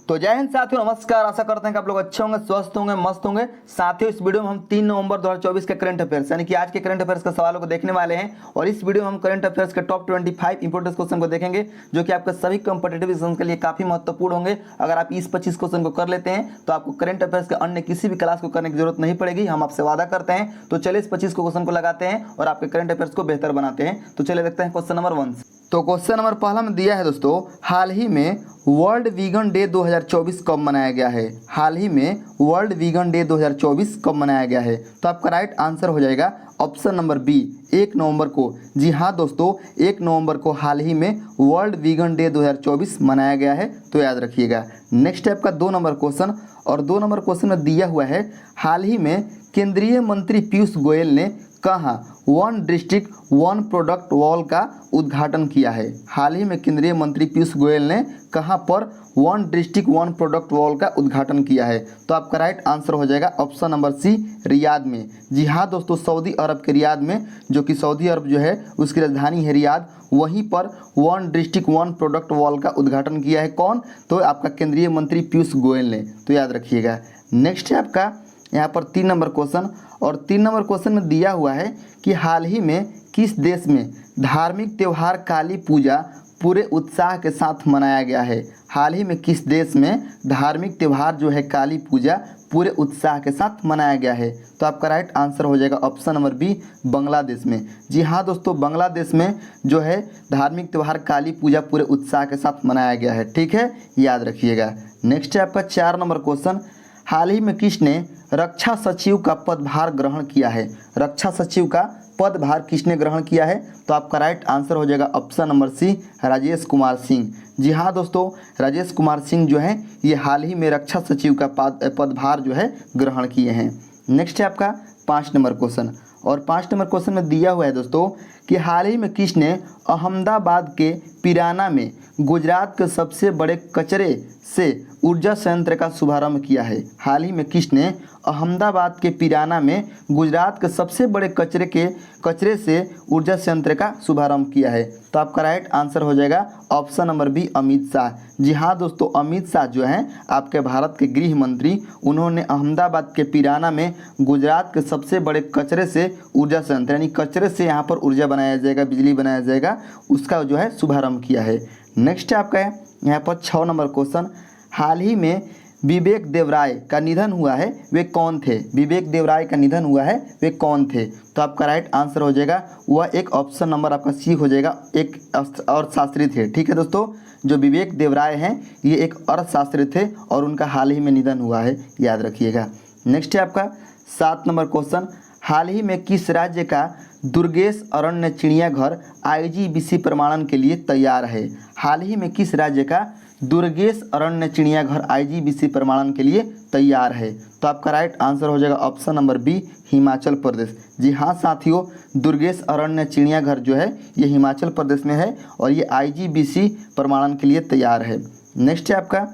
तो जय हिंद साथियों, नमस्कार। आशा करते हैं कि आप लोग अच्छे होंगे, स्वस्थ होंगे, मस्त होंगे। साथियों, इस वीडियो में हम 3 नवंबर 2024 के करंट अफेयर्स यानी कि आज के करंट अफेयर्स के सवालों को देखने वाले हैं। और इस वीडियो में हम करंट अफेयर्स के टॉप 25 इंपोर्टेंट क्वेश्चन को देखेंगे, जो कि आपके सभी कॉम्पिटिटिव एग्जाम के लिए काफी महत्वपूर्ण होंगे। अगर आप इस 25 क्वेश्चन को कर लेते हैं तो आपको करंट अफेयर्स के अन्य किसी भी क्लास को करने की जरूरत नहीं पड़ेगी, हम आपसे वादा करते हैं। तो चलिए इस 25 क्वेश्चन को लगाते हैं और आपके करंट अफेयर्स को बेहतर बनाते हैं। तो चलिए देखते हैं क्वेश्चन नंबर 1। तो क्वेश्चन नंबर पहला में दिया है दोस्तों, हाल ही में वर्ल्ड वीगन डे 2024 कब मनाया गया है? हाल ही में वर्ल्ड वीगन डे 2024 कब मनाया गया है? तो आपका राइट आंसर हो जाएगा ऑप्शन नंबर बी, 1 नवंबर को। जी हाँ दोस्तों, 1 नवंबर को हाल ही में वर्ल्ड वीगन डे 2024 मनाया गया है, तो याद रखिएगा। नेक्स्ट है आपका 2 नंबर क्वेश्चन, और 2 नंबर क्वेश्चन में दिया हुआ है, हाल ही में केंद्रीय मंत्री पीयूष गोयल ने कहाँ one district one product wall का उद्घाटन किया है? हाल ही में केंद्रीय मंत्री पीयूष गोयल ने कहाँ पर one district one product wall का उद्घाटन किया है? तो आपका राइट आंसर हो जाएगा ऑप्शन नंबर सी, रियाद में। जी हाँ दोस्तों, सऊदी अरब के रियाद में, जो कि सऊदी अरब जो है उसकी राजधानी है रियाद, वहीं पर one district one product wall का उद्घाटन किया है। कौन? तो आपका केंद्रीय मंत्री पीयूष गोयल ने, तो याद रखिएगा। नेक्स्ट है आपका यहाँ पर 3 नंबर क्वेश्चन, और 3 नंबर क्वेश्चन में दिया हुआ है कि हाल ही में किस देश में धार्मिक त्यौहार काली पूजा पूरे उत्साह के साथ मनाया गया है? हाल ही में किस देश में धार्मिक त्यौहार जो है काली पूजा पूरे उत्साह के साथ मनाया गया है? तो आपका राइट आंसर हो जाएगा ऑप्शन नंबर बी, बांग्लादेश में। जी हाँ दोस्तों, बांग्लादेश में जो है धार्मिक त्यौहार काली पूजा पूरे उत्साह के साथ मनाया गया है। ठीक है, याद रखिएगा। नेक्स्ट है आपका 4 नंबर क्वेश्चन, हाल ही में किसने रक्षा सचिव का पदभार ग्रहण किया है? रक्षा सचिव का पदभार किसने ग्रहण किया है? तो आपका राइट आंसर हो जाएगा option number C, Rajesh Kumar Singh. जी हाँ दोस्तों, राजेश कुमार सिंह जो है ये हाल ही में रक्षा सचिव का पदभार जो है ग्रहण किए हैं। नेक्स्ट है आपका 5 नंबर क्वेश्चन, और 5 नंबर क्वेश्चन में दिया हुआ है दोस्तों कि हाल ही में किसने अहमदाबाद के पिराना में गुजरात के सबसे बड़े कचरे से ऊर्जा संयंत्र का शुभारंभ किया है? हाल ही में किसने अहमदाबाद के पिराना में गुजरात के सबसे बड़े कचरे से ऊर्जा संयंत्र का शुभारंभ किया है? तो आपका राइट आंसर हो जाएगा option number B, Amit Shah. जी हाँ दोस्तों, अमित शाह जो हैं आपके भारत के गृह मंत्री, उन्होंने अहमदाबाद के पिराना में गुजरात के सबसे बड़े कचरे से ऊर्जा संयंत्र, यानी कचरे से यहाँ पर ऊर्जा बनाया जाएगा, बिजली बनाया जाएगा, उसका जो है शुभारंभ किया है। नेक्स्ट है आपका यहाँ पर 6 नंबर क्वेश्चन, हाल ही में विवेक देवराय का निधन हुआ है, वे कौन थे? विवेक देवराय का निधन हुआ है, वे कौन थे? तो आपका राइट आंसर हो जाएगा वह एक ऑप्शन नंबर आपका सी हो जाएगा, एक अर्थशास्त्री थे। ठीक है दोस्तों, जो विवेक देवराय हैं ये एक अर्थशास्त्री थे और उनका हाल ही में निधन हुआ है, याद रखिएगा। नेक्स्ट है आपका 7 नंबर क्वेश्चन, हाल ही में किस राज्य का दुर्गेश अरण्य चिड़ियाघर IGBC प्रमाणन के लिए तैयार है? हाल ही में किस राज्य का दुर्गेश अरण्य चिड़ियाघर IGBC प्रमाणन के लिए तैयार है? तो आपका राइट आंसर हो जाएगा option number B, Himachal Pradesh. जी हाँ साथियों, दुर्गेश अरण्य चिड़ियाघर जो है ये हिमाचल प्रदेश में है और ये IGBC प्रमाणन के लिए तैयार है। नेक्स्ट है आपका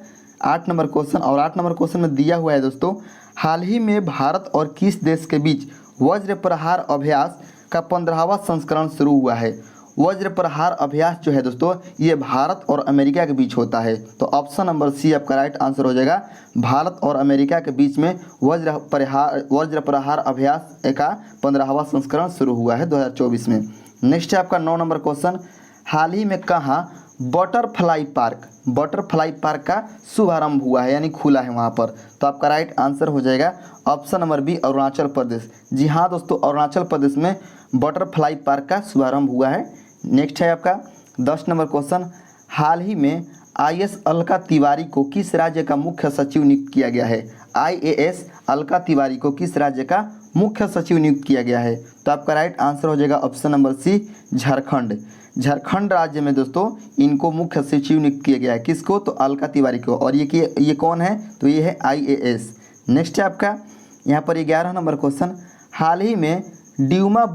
8 नंबर क्वेश्चन, और 8 नंबर क्वेश्चन में दिया हुआ है दोस्तों, हाल ही में भारत और किस देश के बीच वज्र प्रहार अभ्यास का 15वां संस्करण शुरू हुआ है? वज्र प्रहार अभ्यास जो है दोस्तों ये भारत और अमेरिका के बीच होता है। तो ऑप्शन नंबर सी आपका राइट आंसर हो जाएगा, भारत और अमेरिका के बीच में वज्र प्रहार अभ्यास का 15वां संस्करण शुरू हुआ है 2024 में। नेक्स्ट है आपका 9 नंबर क्वेश्चन, हाल ही में कहाँ बटरफ्लाई पार्क का शुभारंभ हुआ है, यानी खुला है वहाँ पर? तो आपका राइट आंसर हो जाएगा option number B, Arunachal Pradesh. जी हाँ दोस्तों, अरुणाचल प्रदेश में बटरफ्लाई पार्क का शुभारंभ हुआ है। नेक्स्ट है आपका 10 नंबर क्वेश्चन, हाल ही में IAS अलका तिवारी को किस राज्य का मुख्य सचिव नियुक्त किया गया है? IAS अलका तिवारी को किस राज्य का मुख्य सचिव नियुक्त किया गया है? तो आपका राइट आंसर हो जाएगा ऑप्शन नंबर सी, झारखंड राज्य में दोस्तों इनको मुख्य सचिव नियुक्त किया गया है। किसको? तो अलका तिवारी को। और ये कौन है? तो ये है IAS। नेक्स्ट है आपका यहाँ पर 11 नंबर क्वेश्चन, हाल ही में ड्यूमा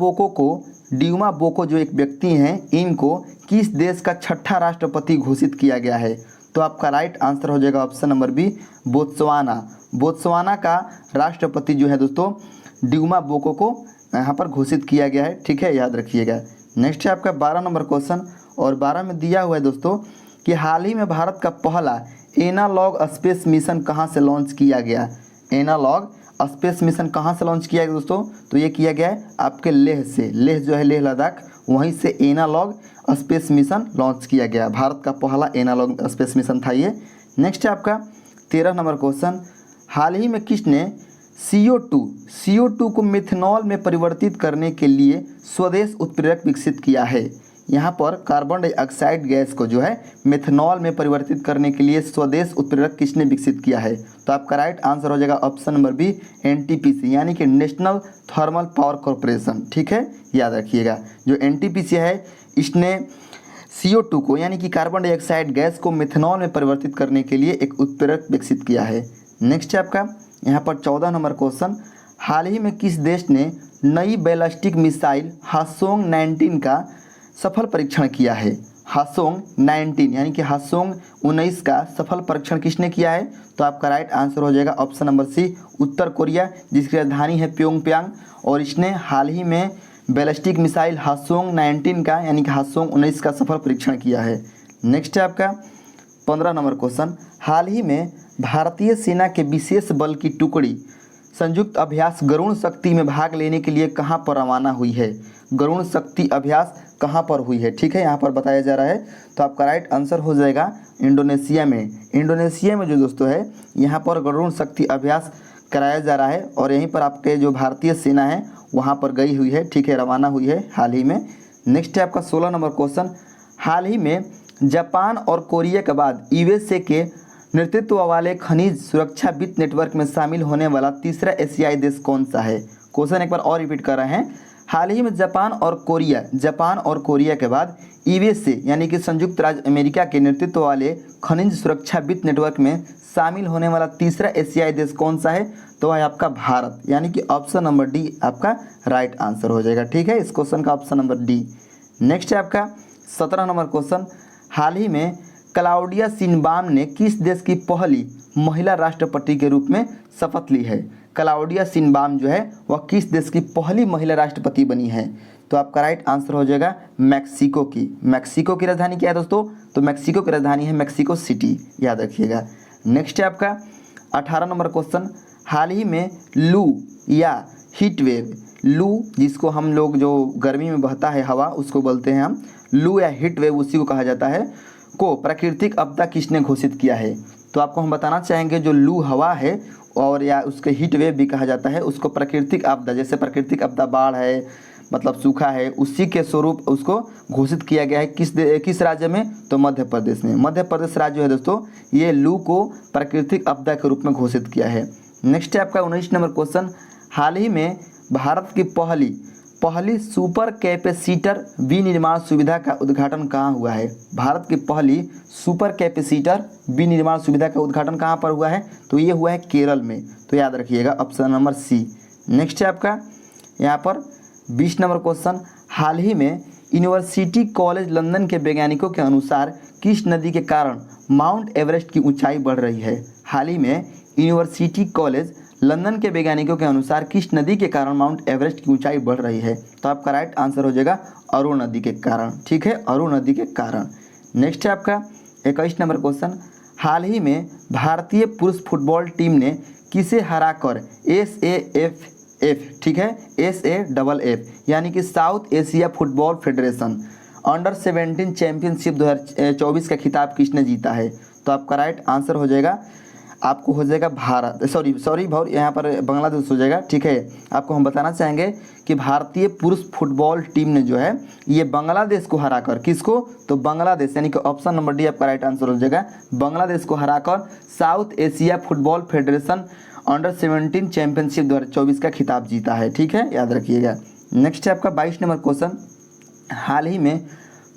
बोको जो एक व्यक्ति हैं, इनको किस देश का 6ठा राष्ट्रपति घोषित किया गया है? तो आपका राइट आंसर हो जाएगा ऑप्शन नंबर बी, बोत्सवाना का राष्ट्रपति जो है दोस्तों ड्यूमा बोको को यहाँ पर घोषित किया गया है। ठीक है, याद रखिएगा। नेक्स्ट है आपका 12 नंबर क्वेश्चन, और 12 में दिया हुआ है दोस्तों कि हाल ही में भारत का पहला एनालॉग स्पेस मिशन कहाँ से लॉन्च किया गया? एनालॉग स्पेस मिशन कहाँ से लॉन्च किया गया दोस्तों? तो ये किया गया है आपके लेह से। लेह जो है लेह लद्दाख, वहीं से एनालॉग स्पेस मिशन लॉन्च किया गया। भारत का पहला एनालॉग स्पेस मिशन था ये। नेक्स्ट है आपका 13 नंबर क्वेश्चन, हाल ही में किसने CO2 को मिथेनॉल में परिवर्तित करने के लिए स्वदेश उत्प्रेरक विकसित किया है? यहाँ पर कार्बन डाइऑक्साइड गैस को जो है मिथेनॉल में परिवर्तित करने के लिए स्वदेश उत्प्रेरक किसने विकसित किया है? तो आपका राइट आंसर हो जाएगा ऑप्शन नंबर बी, NTPC यानी कि नेशनल थर्मल पावर कॉरपोरेशन। ठीक है, याद रखिएगा। जो NTPC है इसने CO2 को यानी कि कार्बन डाइऑक्साइड गैस को मिथेनॉल में परिवर्तित करने के लिए एक उत्प्रेरक विकसित किया है। नेक्स्ट है आपका यहाँ पर 14 नंबर क्वेश्चन, हाल ही में किस देश ने नई बैलिस्टिक मिसाइल हासोंग 19 का सफल परीक्षण किया है? हासोंग 19 यानी कि हासोंग 19 का सफल परीक्षण किसने किया है? तो आपका राइट आंसर हो जाएगा ऑप्शन नंबर सी, उत्तर कोरिया, जिसकी राजधानी है प्योंगयांग। और इसने हाल ही में बैलिस्टिक मिसाइल हासोंग 19 का यानी कि हासोंग 19 का सफल परीक्षण किया है। नेक्स्ट है आपका 15 नंबर क्वेश्चन, हाल ही में भारतीय सेना के विशेष बल की टुकड़ी संयुक्त अभ्यास गरुण शक्ति में भाग लेने के लिए कहाँ पर रवाना हुई है? गरुण शक्ति अभ्यास कहाँ पर हुई है? ठीक है, यहाँ पर बताया जा रहा है। तो आपका राइट आंसर हो जाएगा इंडोनेशिया में। इंडोनेशिया में जो दोस्तों है यहाँ पर गरुण शक्ति अभ्यास कराया जा रहा है और यहीं पर आपके जो भारतीय सेना है वहाँ पर गई हुई है। ठीक है, रवाना हुई है हाल ही में। नेक्स्ट है आपका 16 नंबर क्वेश्चन, हाल ही में जापान और कोरिया के बाद USA के नेतृत्व वाले खनिज सुरक्षा वित्त नेटवर्क में शामिल होने वाला तीसरा एशियाई देश कौन सा है? क्वेश्चन एक बार और रिपीट कर रहे हैं, हाल ही में जापान और कोरिया के बाद USA यानी कि संयुक्त राज्य अमेरिका के नेतृत्व वाले खनिज सुरक्षा वित्त नेटवर्क में शामिल होने वाला तीसरा एशियाई देश कौन सा है? तो है आपका भारत, यानी कि ऑप्शन नंबर डी आपका राइट आंसर हो जाएगा। ठीक है, इस क्वेश्चन का ऑप्शन नंबर डी। नेक्स्ट है आपका 17 नंबर क्वेश्चन, हाल ही में क्लाउडिया शिनबाम ने किस देश की पहली महिला राष्ट्रपति के रूप में शपथ ली है? क्लाउडिया शिनबाम जो है वह किस देश की पहली महिला राष्ट्रपति बनी है? तो आपका राइट आंसर हो जाएगा मैक्सिको की। मैक्सिको की राजधानी क्या है दोस्तों? तो मैक्सिको की राजधानी है मैक्सिको सिटी, याद रखिएगा। नेक्स्ट है आपका 18 नंबर क्वेश्चन, हाल ही में लू या हीट वेव, लू जिसको हम लोग जो गर्मी में बहता है हवा उसको बोलते हैं हम, लू या हीट वेव उसी को कहा जाता है, को प्राकृतिक आपदा किसने घोषित किया है? तो आपको हम बताना चाहेंगे जो लू हवा है और या उसके हीट वेव भी कहा जाता है, उसको प्राकृतिक आपदा, जैसे प्राकृतिक आपदा बाढ़ है मतलब सूखा है, उसी के स्वरूप उसको घोषित किया गया है। किस राज्य में? तो मध्य प्रदेश में। मध्य प्रदेश राज्य है दोस्तों, ये लू को प्राकृतिक आपदा के रूप में घोषित किया है। नेक्स्ट है आपका 19 नंबर क्वेश्चन, हाल ही में भारत की पहली सुपर कैपेसिटर विनिर्माण सुविधा का उद्घाटन कहाँ हुआ है? भारत की पहली सुपर कैपेसिटर विनिर्माण सुविधा का उद्घाटन कहाँ पर हुआ है? तो ये हुआ है केरल में। तो याद रखिएगा ऑप्शन नंबर सी। नेक्स्ट है आपका यहाँ पर 20 नंबर क्वेश्चन, हाल ही में यूनिवर्सिटी कॉलेज लंदन के वैज्ञानिकों के अनुसार किस नदी के कारण माउंट एवरेस्ट की ऊंचाई बढ़ रही है? हाल ही में यूनिवर्सिटी कॉलेज लंदन के वैज्ञानिकों के अनुसार किस नदी के कारण माउंट एवरेस्ट की ऊंचाई बढ़ रही है? तो आपका राइट आंसर हो जाएगा अरु नदी के कारण। ठीक है, अरु नदी के कारण। नेक्स्ट है आपका 21 नंबर क्वेश्चन, हाल ही में भारतीय पुरुष फुटबॉल टीम ने किसे हराकर SAFF, ठीक है, SAFF यानी कि south Asia football federation under 17 championship 2024 का खिताब किसने जीता है? तो आपका राइट आंसर हो जाएगा, आपको हो जाएगा भारत, सॉरी भाई यहाँ पर बांग्लादेश हो जाएगा। ठीक है, आपको हम बताना चाहेंगे कि भारतीय पुरुष फुटबॉल टीम ने जो है ये बांग्लादेश को हराकर, किसको? तो बांग्लादेश, यानी कि ऑप्शन नंबर डी आपका राइट आंसर हो जाएगा, बांग्लादेश को हराकर south Asia football federation under 17 championship 2024 का खिताब जीता है। ठीक है, याद रखिएगा। नेक्स्ट है आपका 22 नंबर क्वेश्चन, हाल ही में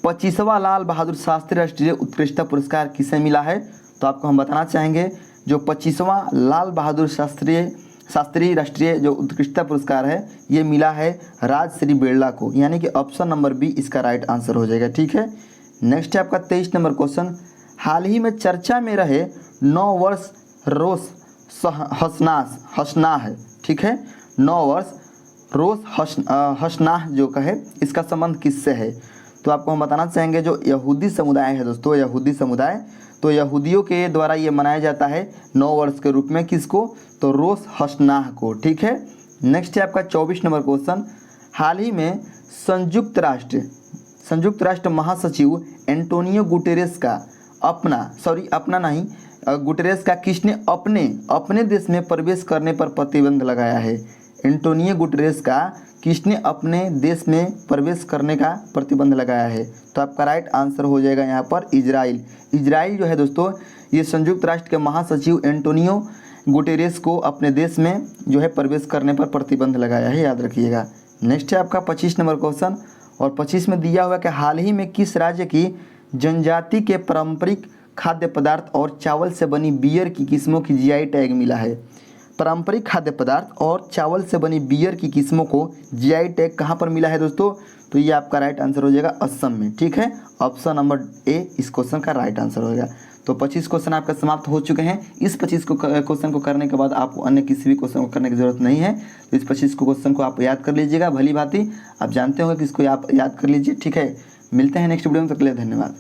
25वां लाल बहादुर शास्त्री राष्ट्रीय उत्कृष्टता पुरस्कार किसे मिला है? तो आपको हम बताना चाहेंगे जो 25वां लाल बहादुर शास्त्री राष्ट्रीय जो उत्कृष्टता पुरस्कार है ये मिला है राजश्री बिरला को, यानी कि ऑप्शन नंबर बी इसका राइट आंसर हो जाएगा। ठीक है, नेक्स्ट है आपका 23 नंबर क्वेश्चन, हाल ही में चर्चा में रहे 9 वर्ष रोस हसनाह है। ठीक है, 9 वर्ष रोस हसनाह जो कहे इसका संबंध किससे है? तो आपको हम बताना चाहेंगे जो यहूदी समुदाय है दोस्तों, यहूदी समुदाय, तो यहूदियों के द्वारा ये मनाया जाता है नौ वर्ष के रूप में। किसको? तो रोश हश्नाह को। ठीक है, नेक्स्ट है आपका 24 नंबर क्वेश्चन। हाल ही में संयुक्त राष्ट्र महासचिव एंटोनियो गुटेरेस का गुटेरेस का किसने अपने देश में प्रवेश करने पर प्रतिबंध लगाया है? एंटोनियो गुटेरेस का किसने अपने देश में प्रवेश करने का प्रतिबंध लगाया है? तो आपका राइट आंसर हो जाएगा यहाँ पर इजराइल। इजराइल जो है दोस्तों, ये संयुक्त राष्ट्र के महासचिव एंटोनियो गुटेरेस को अपने देश में जो है प्रवेश करने पर प्रतिबंध लगाया है, याद रखिएगा। नेक्स्ट है आपका 25 नंबर क्वेश्चन, और 25 में दिया हुआ कि हाल ही में किस राज्य की जनजाति के पारंपरिक खाद्य पदार्थ और चावल से बनी बियर की किस्मों की जीआई टैग मिला है? पारंपरिक खाद्य पदार्थ और चावल से बनी बियर की किस्मों को जीआई टैग कहाँ पर मिला है दोस्तों? तो ये आपका राइट आंसर हो जाएगा असम में। ठीक है, ऑप्शन नंबर ए इस क्वेश्चन का राइट आंसर होगा। तो 25 क्वेश्चन आपका समाप्त हो चुके हैं। इस 25 क्वेश्चन को करने के बाद आपको अन्य किसी भी क्वेश्चन को करने की जरूरत नहीं है। तो इस 25 क्वेश्चन को आप याद कर लीजिएगा भली भांति, आप जानते होंगे कि इसको आप याद कर लीजिए। ठीक है, मिलते हैं नेक्स्ट वीडियो में, तब तक के लिए धन्यवाद।